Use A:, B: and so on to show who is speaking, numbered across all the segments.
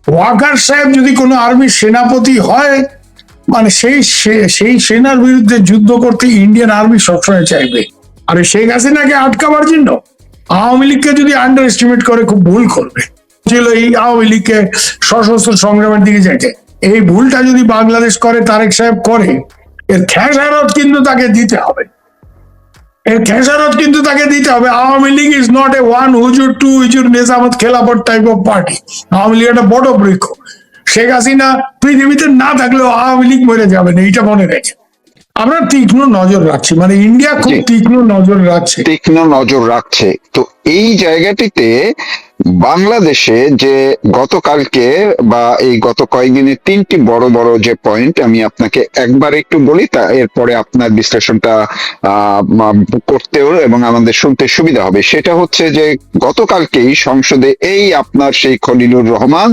A: ওয়াকার সাহেব যদি কোনো আর্মির সেনাপতি হয়, মানে সেই সেনার বিরুদ্ধে যুদ্ধ করতে ইন্ডিয়ান আর্মি সবসময় চাইবে। আর শেখ হাসিনাকে আটকাবার জন্য আওয়ামী লীগকে যদি আন্ডার এস্টিমেট করে খুব ভুল করবে। ছিল এই আওয়ামী লীগকে সশস্ত্র সংগ্রামের দিকে যাইতে, এই ভুলটা যদি বাংলাদেশ করে, তারেক সাহেব করে, এর খেসারত কিন্তু তাকে দিতে হবে। Awami League is not a one হুজুর টু হুজুর নেজামত খেলাফত type off party. Awami League একটা বড় বৃক্ষ। শেখ হাসিনা পৃথিবীতে না থাকলেও আওয়ামী লীগ মরে যাবে না, এইটা মনে রেখে আমরা তীক্ষ্ণ নজর রাখছি, মানে ইন্ডিয়া খুব তীক্ষ্ণ নজর রাখছে।
B: তো এই জায়গাটিতে বাংলাদেশে যে গতকালকে বা এই গত কয়েকদিনের তিনটি বড় বড় যে পয়েন্ট আমি আপনাকে একবার একটু বলি, তা এরপরে আপনার বিশ্লেষণটা করতেও এবং আমাদের শুনতে সুবিধা হবে। সেটা হচ্ছে যে গতকালকেই সংসদে এই আপনার সেই খলিলুর রহমান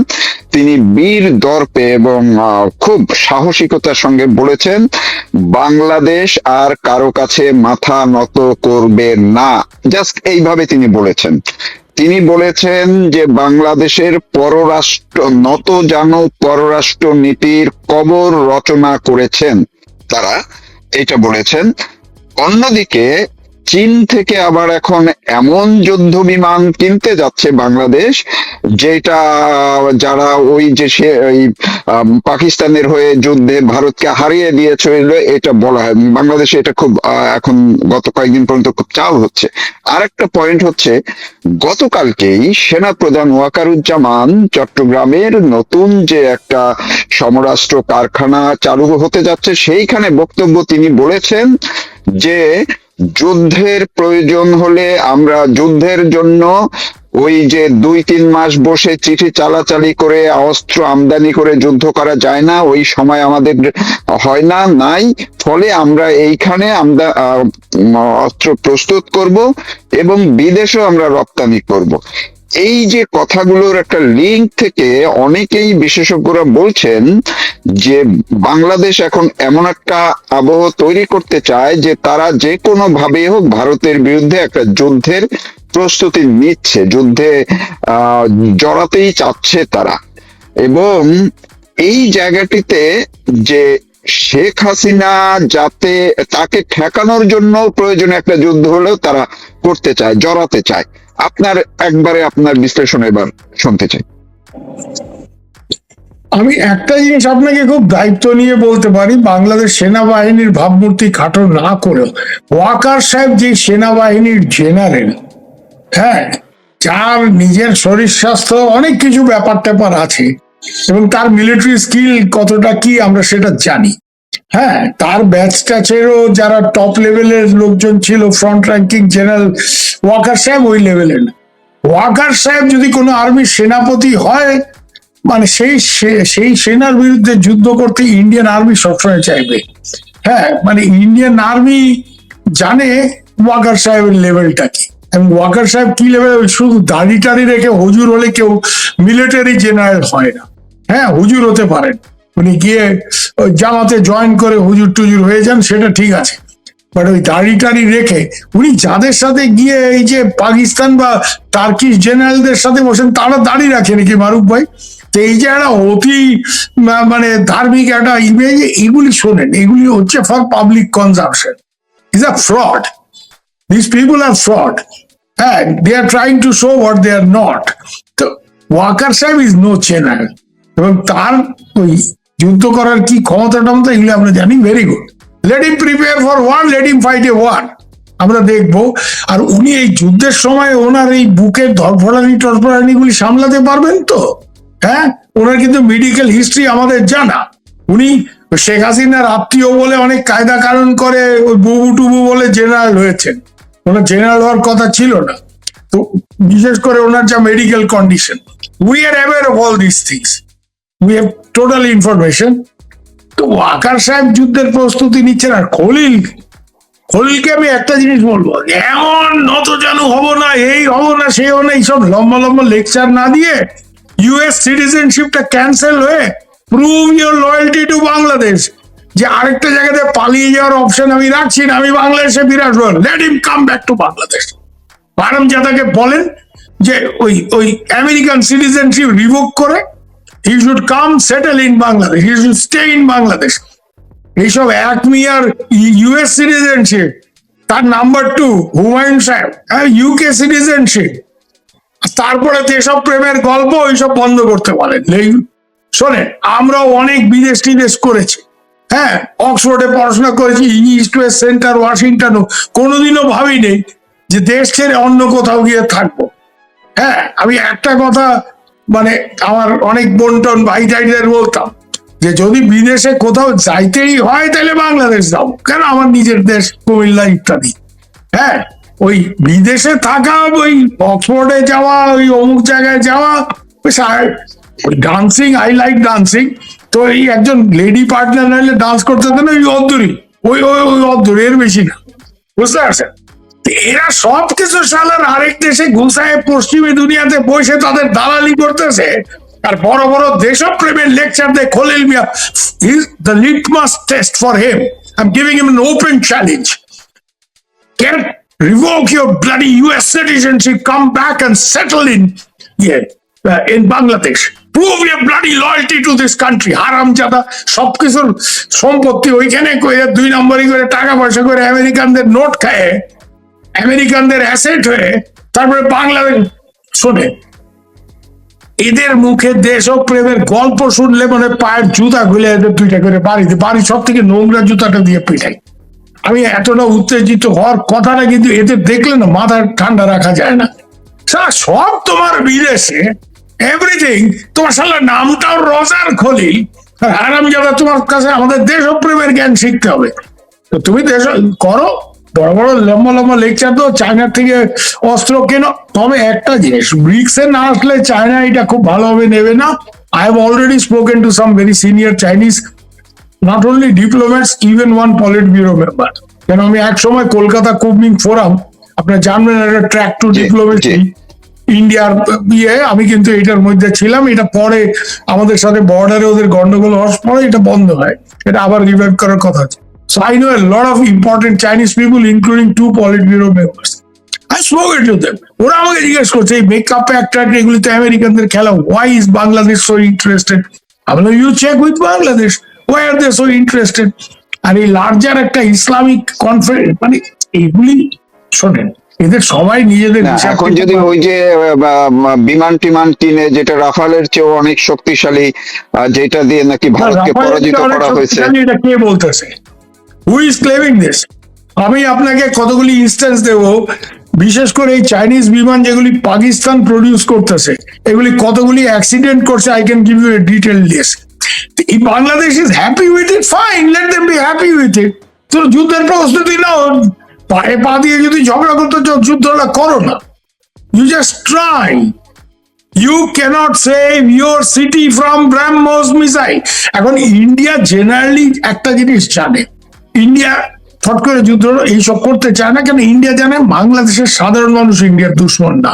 B: তিনি বীর দর্পে এবং খুব সাহসিকতার সঙ্গে বলেছেন, বাংলাদেশ আর কারো কাছে মাথা নত করবে না। জাস্ট এইভাবে তিনি বলেছেন। তিনি বলেছেন যে বাংলাদেশের পররাষ্ট্র নীতির কবর রচনা করেছেন তারা, এটা বলেছেন। অন্যদিকে চীন থেকে আবার এখন এমন যুদ্ধ বিমান কিনতে যাচ্ছে বাংলাদেশ, যেটা যারা ওই যে পাকিস্তানের হয়ে যুদ্ধে ভারতকে হারিয়ে দিয়েছিল, এটা বলা হয় বাংলাদেশে। এটা খুব এখন গত কয়েকদিন পর্যন্ত খুব চাল হচ্ছে। আরেকটা পয়েন্ট হচ্ছে, গতকালকেই সেনাপ্রধান ওয়াকারুজ্জামান চট্টগ্রামের নতুন যে একটা সমরাস্ত্র কারখানা চালু হতে যাচ্ছে, সেইখানে বক্তব্য তিনি বলেছেন যে যুদ্ধের প্রয়োজন হলে আমরা যুদ্ধের জন্য ওই যে 2-3 মাস বসে চিঠি চালাচালি করে অস্ত্র আমদানি করে যুদ্ধ করা যায় না, ওই সময় আমাদের হয় না, নাই। ফলে আমরা এইখানে আমরা অস্ত্র প্রস্তুত করব এবং বিদেশেও আমরা রপ্তানি করব। এই যে কথাগুলোর একটা লিঙ্ক থেকে অনেকেই বিশেষজ্ঞরা বলছেন যে বাংলাদেশ এখন এমন একটা আবহ তৈরি করতে চায় যে তারা যে কোনো ভাবে হোক ভারতের বিরুদ্ধে একটা যুদ্ধের প্রস্তুতি নিচ্ছে, যুদ্ধে জড়াতেই চাচ্ছে তারা। এবং এই জায়গাটিতে যে শেখ হাসিনা যাতে তাকে ঠেকানোর জন্য প্রয়োজনে একটা যুদ্ধ হলেও তারা করতে চায়, জড়াতে চায়। আপনার বিশ্লেষণ এবার শুনতে চাই।
A: আমি একটা জিনিস আপনাকে খুব দায়িত্ব নিয়ে বলতে পারি, বাংলাদেশ সেনাবাহিনীর ভাবমূর্তি খাটো না করেও ওয়াকার সাহেব যে সেনাবাহিনীর জেনারেল, হ্যাঁ, যার নিজের শরীর স্বাস্থ্য অনেক কিছু ব্যাপার ট্যাপার আছে এবং তার মিলিটারি স্কিল কতটা কি আমরা সেটা জানি। হ্যাঁ, তার ব্যাচ ট্যাচেরও যারা টপ লেভেলের লোকজন ছিল, ফ্রন্ট র্যাঙ্কিং জেনারেল, ওয়াকার সাহেব ওই লেভেলের না। ওয়াকার সাহেব যদি কোনো আর্মির সেনাপতি হয়, মানে সেই সেনার বিরুদ্ধে যুদ্ধ করতে ইন্ডিয়ান আর্মি সবসময় চাইবে। হ্যাঁ, মানে ইন্ডিয়ান আর্মি জানে ওয়াকার সাহেবের লেভেলটা কি, এবং ওয়াকার সাহেব কি লেভেল। শুধু দাড়ি টাড়ি রেখে হুজুর হলে কেউ মিলিটারি জেনারেল হয় না। হ্যাঁ, হুজুর হতে পারেন, উনি গিয়ে ওই জামাতে জয়েন করে হুজুর টুজুর হয়ে যান, সেটা ঠিক আছে। বাট ওই দাড়ি টাড়ি রেখে উনি যাদের সাথে গিয়ে এই যে পাকিস্তান বা টার্কিশ জেনারেলদের সাথে বসেন, তারা দাড়ি রাখে নাকি মারুফ ভাই? তো এই যে একটা অতি মানে ধার্মিক একটা ইমেজ, এগুলি শোনেন, এগুলি হচ্ছে for public consumption. Is a fraud. This people are fraud. হ্যাঁ, they are trying to show what they are not. তো ওয়াকার সাহেব ইজ নো জেনারেল, এবং তার ওই যুদ্ধ করার কি ক্ষমতা এগুলো আমরা জানি। Very good, let him prepare for war, let him fight a war, আমরা দেখবো। আর উনি এই যুদ্ধের সময় ওনার এই বুকের ধরফড়ানি গুলি সামলাতে পারবেন তো? হ্যাঁ, ওনার কিন্তু মেডিকেল হিস্ট্রি আমাদের জানা। উনি শেখ হাসিনার আত্মীয় বলে অনেক কায়দা কানুন করে ওই বুবু টুবু বলে জেনারেল হয়েছেন। ওনার জেনারেল হওয়ার কথা ছিল না। তো বিশেষ করে ওনার যা medical condition, we are aware of all this things, we have total information. তো ওয়াকার সাহেব যুদ্ধের প্রস্তুতি নিচ্ছেন। আর খলিলকে আমি একটা জিনিস বলবো, এমন নতজানু হব না, এই হব না, সেই হব না, এইসব লম্বা লম্বা লেকচার না দিয়ে ইউএস সিটিজেনশিপটা ক্যান্সেল হয়ে prove your loyalty to Bangladesh, যে আরেকটা জায়গাতে পালিয়ে যাওয়ার অপশন আমি রাখছি না, আমি বাংলাদেশে বিরাট রয়েল, let him come back to Bangladesh. পারমজাদাকে বলেন যে ওই আমেরিকান সিটিজেনশিপ রিভোক করে he should come settle in Bangladesh, he should stay in Bangladesh. এইসব এক মিয়ার ইউএস সিটিজেনশিপ, তার নাম্বার 2 হুমায়ুন সাহেব ইউকে সিটিজেনশিপ, তারপরে দেশব প্রেমের গল্প এইসব বন্ধ করতে পারেন। শোনেন, আমরাও অনেক বিদেশ টিদেশ করেছি, হ্যাঁ, অক্সফোর্ডে পড়াশোনা করেছি, ইস্ট ওয়েস্ট সেন্টার, ওয়াশিংটনও, কোনোদিনও ভাবিনি যে দেশ ছেড়ে অন্য কোথাও গিয়ে থাকবো। হ্যাঁ, আমি একটা কথা মানে আমার অনেক বন্টন ভাই টাইদের বলতাম যে যদি বিদেশে কোথাও যাইতেই হয় তাহলে বাংলাদেশ যাও, কেন আমার নিজের দেশ কুমিল্লা ইত্যাদি। হ্যাঁ, ওই বিদেশে থাকা, ওই অক্সফোর্ডে যাওয়া, ওই অমুক জায়গায় যাওয়া, ওই ডান্সিং, আই লাইক ডান্সিং, তো এই একজন লেডি পার্টনার নাইলে ডান্স করতে দেন ওই অদ্দুরি, ওই ওই ওই অদ্দুরি, এর বেশি না, বুঝতে পারছেন? এরা সব কিছু সালার আরেক দেশে ঘুষায় পশ্চিমী দুনিয়াতে বসে তাদের দালালি করতেছে, আর বড় বড় দেশপ্রেমের লেকচার দেয়। খলিল মিয়া, the litmus test for him, I'm giving him an open challenge. Get revoke your bloody US citizenship, come back and settle in Bangladesh. Prove your bloody loyalty to this country. হারামজাদা, সবকিছুর সম্পত্তি ওইখানে করে 2 নম্বরই করে টাকা পয়সা করে আমেরিকানদের নোট খায়, আমেরিকানদের অ্যাসেট হয়ে তারপরে বাংলাদেশ। শোনে, এদের মুখে দেশপ্রেমের গল্প শুনলে মানে পায়ের জুতা খুলে এদের 2টা করে বাড়ি সব থেকে নোংরা জুতাটা দিয়ে পিঠাই। আমি এতটা উত্তেজিত হওয়ার কথাটা, কিন্তু এদের দেখলে না মাথা ঠান্ডা রাখা যায় না। সব তোমার বিদেশে, এভরিথিং তোমার সালা নামটাও রজার খলিল, আর হারামজাদা তোমার কাছে আমাদের দেশপ্রেমের জ্ঞান শিখতে হবে। তো তুমি দেশ করো, বড় বড় লম্বা লম্বা লেকচার তো, চায়নার থেকে অস্ত্র কেনো। তবে একটা জিনিস, ব্রিক্সে না আসলে চায়না এটা খুব ভালোভাবে নেবে না। I have already spoken to some very senior Chinese, not only diplomats, even one polit bureau member. কেন আমি এক সময় কলকাতা কুমিং ফোরাম, আপনার জানবেন, একটা ট্র্যাক টু ডিপ্লোমেসি ইন্ডিয়ার আমি কিন্তু এটার মধ্যে ছিলাম। এটা পরে আমাদের সাথে বর্ডারে ওদের গন্ডগোল হওয়ার পরে এটা বন্ধ হয়, এটা আবার রিভাইভ করার কথা আছে। So I know a lot of important Chinese people, including 2 Politburo members. I spoke to them. ওরা আমাকে জিজ্ঞেস করছে এই মেকআপ অ্যাক্টার এগুলিতে আমেরিকানদের খেলা, why is Bangladesh so interested? আমি বললাম, you check with Bangladesh, why are they so interested? আর এই লার্জার একটা ইসলামিক কনফারেন্স, মানে এগুলি শোনেন, এদের সবাই নিজেদের
B: এখন যদি ওই যে বিমান টিমান কিনে, যেটা রাফালের চেয়েও অনেক শক্তিশালী, যেটা দিয়ে নাকি ভারতকে পরাজিত করা হয়েছে,
A: এটা কে বলতেছে? Who is claiming this? আমি আপনাকে কতগুলি ইনস্ট্যান্স দেব, বিশেষ করে এই চাইনিজ বিমান যেগুলি পাকিস্তান প্রডিউস করতেছে, এগুলি কতগুলি অ্যাক্সিডেন্ট করছে। I can give you a detail list. Bangladesh is happy with it, fine, let them be happy with it. তো যুদ্ধের প্রস্তুতি নাও, পায়ে পা দিয়ে যদি ঝগড়া করতে চাও, যুদ্ধটা করো না, you just try. You cannot save your city from BrahMos missile. এখন ইন্ডিয়া জেনারেলি একটা জিনিস জানে, ইন্ডিয়া ফট করে যুদ্ধ এইসব করতে চায় না, কেন ইন্ডিয়া জানে বাংলাদেশের সাধারণ মানুষ ইন্ডিয়ার দুশ্মন না।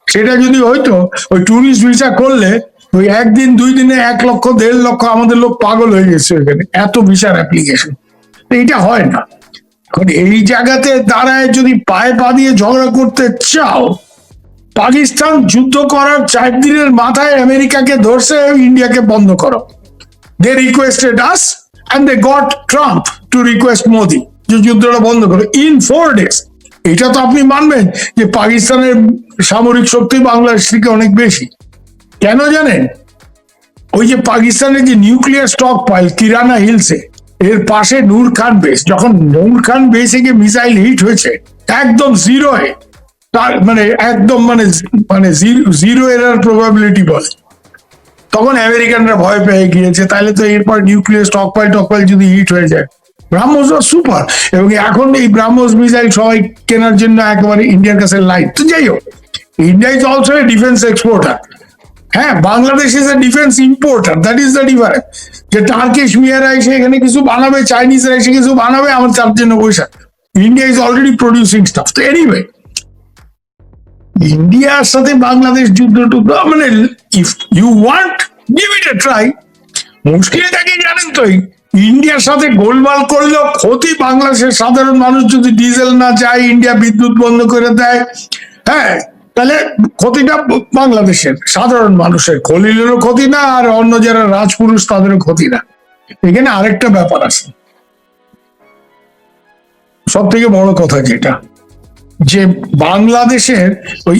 A: সেটা যদি হয়তো ওই টুরিস্ট ভিসা করলে ওই 1 দিন 2 দিনে 1 লক্ষ 1.5 লক্ষ আমাদের লোক পাগল হয়ে গেছে ওখানে, এত ভিসার অ্যাপ্লিকেশন। এইটা হয় না। এখন এই জায়গাতে দাঁড়ায় যদি পায়ে পা দিয়ে ঝগড়া করতে চাও, পাকিস্তান যুদ্ধ করার 4 দিনের মাথায় আমেরিকাকে ধরছে, ইন্ডিয়াকে বন্ধ করো। They requested us and they got Trump to request Modi যে যুদ্ধটা বন্ধ করো in 4 days। এটা তো আপনি মানবেন যে পাকিস্তানের সামরিক শক্তি বাংলাদেশ থেকে অনেক বেশি। কেন জানেন? ওই যে পাকিস্তানের যে নিউক্লিয়ার স্টক পাইল কিরানা হিলসে, এর পাশে নূর খান বেস, যখন নূর খান বেসে গিয়ে মিসাইল হিট হয়েছে একদম জিরো, তার মানে একদম মানে জিরো এরার প্রবাবিলিটি বলে, তখন আমেরিকানরা ভয় পেয়ে গিয়েছে। তাহলে তো এরপর নিউক্লিয়ার স্টক পাইল যদি হিট হয়ে যায়। ব্রাহ্মস সুপার, এবং এখন এই ব্রাহ্মস মিসাইল সবাই কেনার জন্য একেবারে ইন্ডিয়ার কাছে লাইট। তো যাই হোক, India is also a defence exporter. হ্যাঁ, Bangladesh is a defence importer, that is the difference. যে টার্কিশ মিয়ারা এসে এখানে কিছু বানাবে, চাইনিজরা এসে কিছু বানাবে, আমার তার জন্য পয়সা। India is already producing stuff. তো এনিওয়ে, ইন্ডিয়ার সাথে বাংলাদেশ যুদ্ধ মানে if you want give it a try. মুশকিলটা কি জানেন তো, ইন্ডিয়ার সাথে গোলমাল করলেও ক্ষতি বাংলাদেশের সাধারণ মানুষ যদি ডিজেল না যায়, ইন্ডিয়া বিদ্যুৎ বন্ধ করে দেয়, হ্যাঁ, তাহলে ক্ষতিটা বাংলাদেশের সাধারণ মানুষের, খলিলেরও ক্ষতি না, আর অন্য যারা রাজপুরুষ তাদেরও ক্ষতি না। এখানে আরেকটা ব্যাপার আছে, সব থেকে বড় কথা যেটা, যে বাংলাদেশের ওই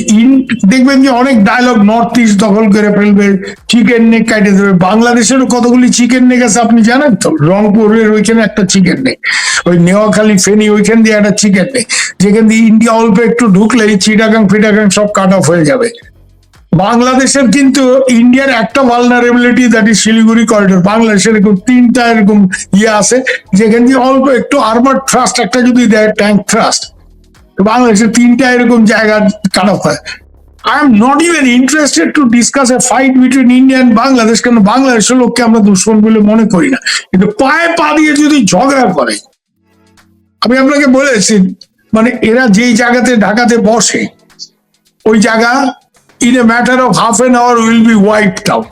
A: দেখবেন যে অনেক ডায়লগ নর্থ ইস্ট দখল করে ফেলবে, চিকেন নেক কাটে দেবে। বাংলাদেশেরও কতগুলি চিকেন নেক আছে আপনি জানেন তো? রংপুরের ওইখানে একটা চিকেন নেক, ওই নেওয়াখালী ফেনী ওইখান দিয়ে একটা চিকেন নেক, যেখান দিয়ে ইন্ডিয়া অল্প একটু ঢুকলেই চিটাগাং ফিটাগাং সব কাট অফ হয়ে যাবে। বাংলাদেশের কিন্তু ইন্ডিয়ার একটা vulnerability, that is Siliguri corridor. বাংলাদেশের এরকম তিনটা এরকম ইয়ে আছে যেখান দিয়ে অল্প একটু আর্মার থ্রাস্ট একটা যদি দেয়, ট্যাঙ্ক থ্রাস্ট, বাংলাদেশের তিনটা এরকম জায়গা কাট অফ হয়। I am not even interested to discuss a fight between India and Bangladesh, কারণ বাংলাদেশের লোককে আমরা দুশ্মন বলে মনে করি না, কিন্তু পায়ে পা দিয়ে যদি ঝগড়া করে, আমি আপনাকে বলেছি, মানে এরা যেই জায়গাতে ঢাকাতে বসে, ওই জায়গা in a matter of half an hour will be wiped out.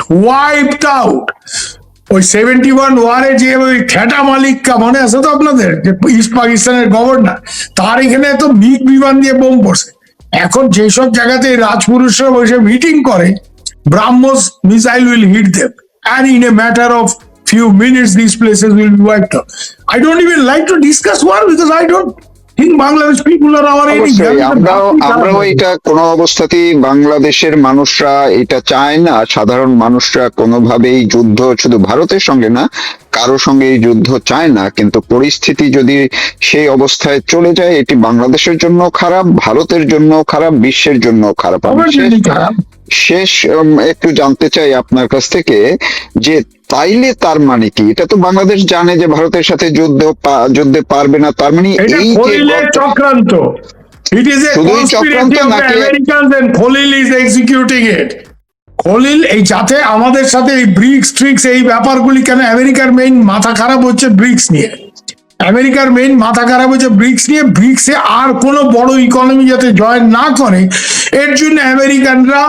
A: ওই 71 ওয়ারে যে ওই ঠেটা মালিককা মনে আছে তো আপনাদের, যে ইস্ট পাকিস্তানের গভর্নর, তার এখানে তো মিগ বিমান দিয়ে বোম পড়ছে। এখন যেসব জায়গাতে রাজপুরুষরা বসে মিটিং করে, BrahMos missile will hit them, and in a matter of few minutes these places will be wiped out. I don't even like to discuss war because I don't think Bangladesh people are our enemy.
B: অবশ্যই আমরাও এটা কোনো অবস্থাতেই, বাংলাদেশের মানুষরা এটা চায় না, সাধারণ মানুষরা কোনোভাবেই যুদ্ধ, শুধু ভারতের সঙ্গে না, কারো সঙ্গে এই যুদ্ধ চায় না। কিন্তু পরিস্থিতি যদি সেই অবস্থায় চলে যায়, এটি বাংলাদেশের জন্য খারাপ, ভারতের জন্য খারাপ, বিশ্বের জন্য খারাপ। আমি শেষ একটু জানতে চাই আপনার কাছ থেকে, যে তাইলে তার মানে কি? এটা তো বাংলাদেশ জানে যে ভারতের সাথে যুদ্ধে পারবে না, তার মানে এই যে
A: চক্রান্ত, it is a conspiracy of the Americans and Khalil is executing it. Khalil এই যাতে আমাদের সাথে এই ব্রিক্স ট্রিক্স এই ব্যাপারগুলি, কেন আমেরিকার মেইন মাথা খারাপ হচ্ছে ব্রিক্স নিয়ে, আমেরিকার মেইন মাথা খারাপ হচ্ছে ব্রিক্স নিয়ে। ব্রিক্সে আর কোনো বড় ইকোনমি যাতে জয়েন না করে, এর জন্য আমেরিকানরা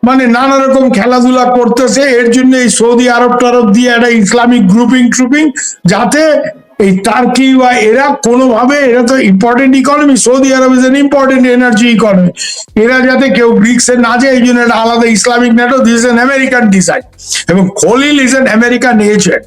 A: মানে নানা রকম খেলাধুলা করতেছে। এর জন্য এই সৌদি আরব টারব দিয়ে একটা ইসলামিক ট্রুপিং, যাতে এই টার্কি বা এরা কোনোভাবে, এরা তো important economy, Saudi Arab is an important energy economy, এরা যাতে কেউ ব্রিক্সে না যায়, এই জন্য একটা আলাদা Islamic NATO, this is an American design. এবং Khalil is an American agent,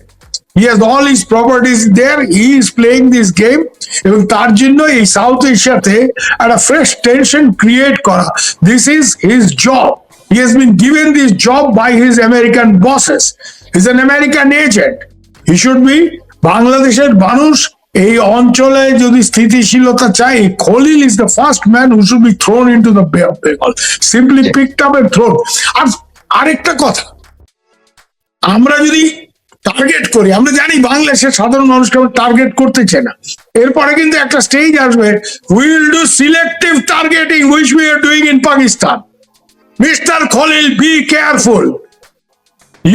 A: he has all his properties there, he is playing this game, এবং তার জন্য এই সাউথ এশিয়াতে একটা ফ্রেশ টেনশন ক্রিয়েট করা, this is his job. He has been given this job by his American bosses. He's an American agent. He should be, বাংলাদেশের মানুষ এই অঞ্চলে যদি স্থিতিশীলতা চায়, Khalil is the first man who should be thrown into the Bay of Bengal, simply picked up and thrown. আর আরেকটা কথা, আমরা যদি টার্গেট করি, আমরা জানি বাংলাদেশের সাধারণ মানুষকে আমরা টার্গেট করতে চাই না, এরপরে কিন্তু একটা স্টেজ আসবে, we will do selective targeting which we are doing in Pakistan. Mr. Khalil, be careful.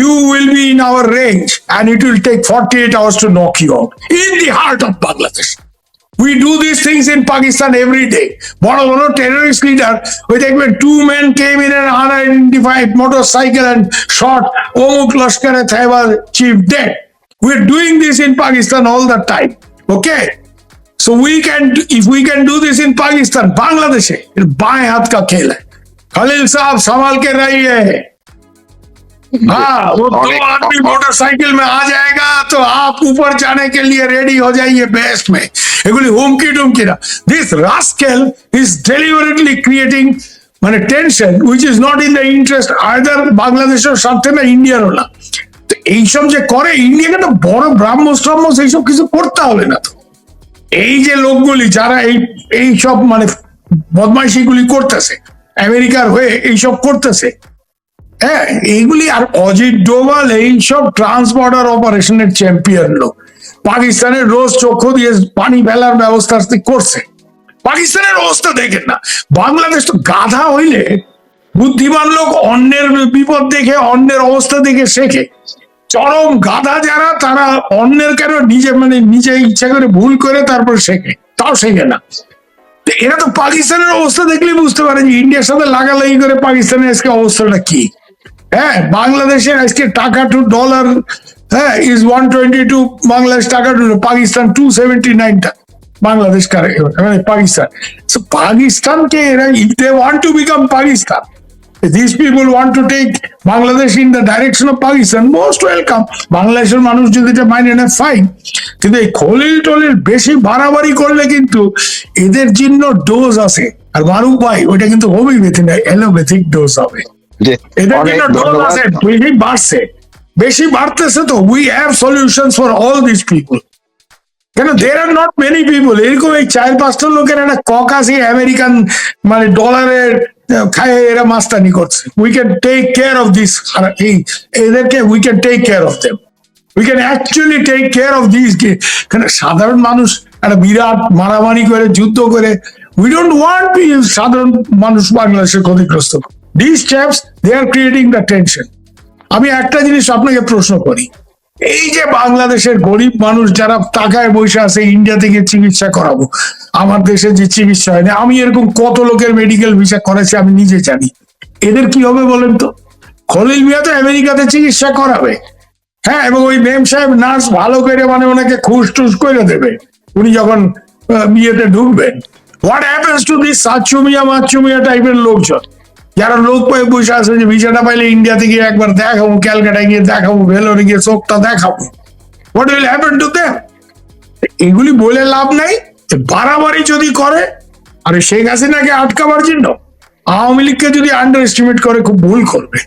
A: You will be in our range and it will take 48 hours to knock you out in the heart of Bangladesh. We do these things in Pakistan every day. Boro terrorist leader, we দেখবেন 2 men came in an unidentified motorcycle and shot Omuk Lashkar-e-Taiba chief dead. We're doing this in Pakistan all the time. Okay? So if we can do this in Pakistan, Bangladesh, बाएं हाथ का खेल है। खलील साहब संभाल के रहिए। हाँ, वो 2 आदमी मोटरसाइकिल में आ जाएगा तो आप ऊपर जाने के लिए रेडी हो जाइए बेस्ट में। एगुली हुमकी टुमकी ना, this rascal is deliberately creating মানে tension which is not in the interest either বাংলাদেশের স্বার্থে না, ইন্ডিয়ারও না। তো এইসব যে করে, ইন্ডিয়াকে তো বড় ব্রাহ্মস এইসব কিছু করতে হবে না। তো এই যে লোকগুলি যারা এই সব মানে বদমাইশিগুলি করতেছে, আমেরিকার হয়ে এইসব করতেছে, হ্যাঁ, এইগুলি, আর অজিত ডোভাল এইসব ট্রান্সবর্ডার অপারেশনের চ্যাম্পিয়ন লোক, পাকিস্তানের রোজ চক্ষু দিয়ে পানি ফেলার ব্যবস্থা করছে। পাকিস্তানের অবস্থা দেখেন না, বাংলাদেশ তো গাধা হইলে, বুদ্ধিমান লোক অন্যের বিপদ দেখে, অন্যের অবস্থা দেখে শেখে। চরম গাধা যারা, তারা অন্যের কেন নিজে ইচ্ছা করে ভুল করে তারপর শেখে, তাও শেখে না। এরা তো পাকিস্তানের অবস্থা দেখলেই বুঝতে পারে যে ইন্ডিয়ার সাথে লাগালাগি করে পাকিস্তানের আজকে অবস্থাটা কি। হ্যাঁ, বাংলাদেশের আজকে টাকা টু ডলার, হ্যাঁ, ইজ 122 বাংলাদেশ টাকা টু পাকিস্তান 279 টাকা। বাংলাদেশ মানে পাকিস্তান। So পাকিস্তানকে এরা, if they want to become Pakistan, if these people want to take Bangladesh in the direction of Pakistan, most welcome. বাংলাদেশের মানুষ যদি এটা মাইনে নেয় ফাইন, কিন্তু এই খলিল টলিল বেশি বাড়াবাড়ি করলে কিন্তু এদের জন্য ডোজ আছে। আর মারুফ ভাই, ওইটা কিন্তু হোমিওপ্যাথি না, এলোপ্যাথিক ডোজ হবে।
B: জি,
A: এদের
B: অনেক
A: জন্য ডোজ
B: ধন্যবাদ।
A: আছে, বেশি বাড়ছে, বেশি বাড়তেছে তো। We have solutions for all this people. কেন দের আর নট মেনি পিপল, এরকম এই 4-5টা লোকের একটা কক আছে আমেরিকান মানে ডলারের খায়, এরা মাস্তানি করছে। We can take care of this, এদেরকে we can take care of them, we can actually take care of this. কারণ সাধারণ মানুষ একটা বিরাট মারামারি করে যুদ্ধ করে, উই ডোন্ট ওয়ান্ট সাধারণ মানুষ বাংলাদেশের ক্ষতিগ্রস্ত। This chaps they are creating the tension. আমি একটা জিনিস আপনাকে প্রশ্ন করি, এই যে বাংলাদেশের গরিব মানুষ যারা টাকায় বসে আছে ইন্ডিয়া থেকে চিকিৎসা করাবো, আমার দেশে যে চিকিৎসা হয় না, আমি এরকম কত লোকের মেডিকেল ভিসা করেছি আমি নিজে জানি, এদের কি হবে বলেন তো? খলিল মিয়া তো আমেরিকাতে চিকিৎসা করাবে, হ্যাঁ, এবং ওই মেম সাহেব নার্স ভালো করে মানে ওনাকে খুশ টুস করে দেবে উনি যখন বিয়েতে ঢুকবেন। হোয়াট হ্যাপেন্স টু দিস সাচ্চুমিয়া মাচ্চুমিয়া টাইপের লোকজন, যারা লোক পায়ে বসে আছে যে ভিসাটা পাইলে ইন্ডিয়াতে গিয়ে একবার দেখাবো, ক্যালকাটায় গিয়ে দেখাবো, ভেলোরে গিয়ে চোখটা দেখাবো। What will happen to them? এগুলি বলে লাভ নাই। বাড়াবাড়ি যদি করে, আরে শেখ হাসিনাকে আটকাবার জন্য আওয়ামী লীগকে যদি আন্ডার এস্টিমেট করে, খুব ভুল করবে।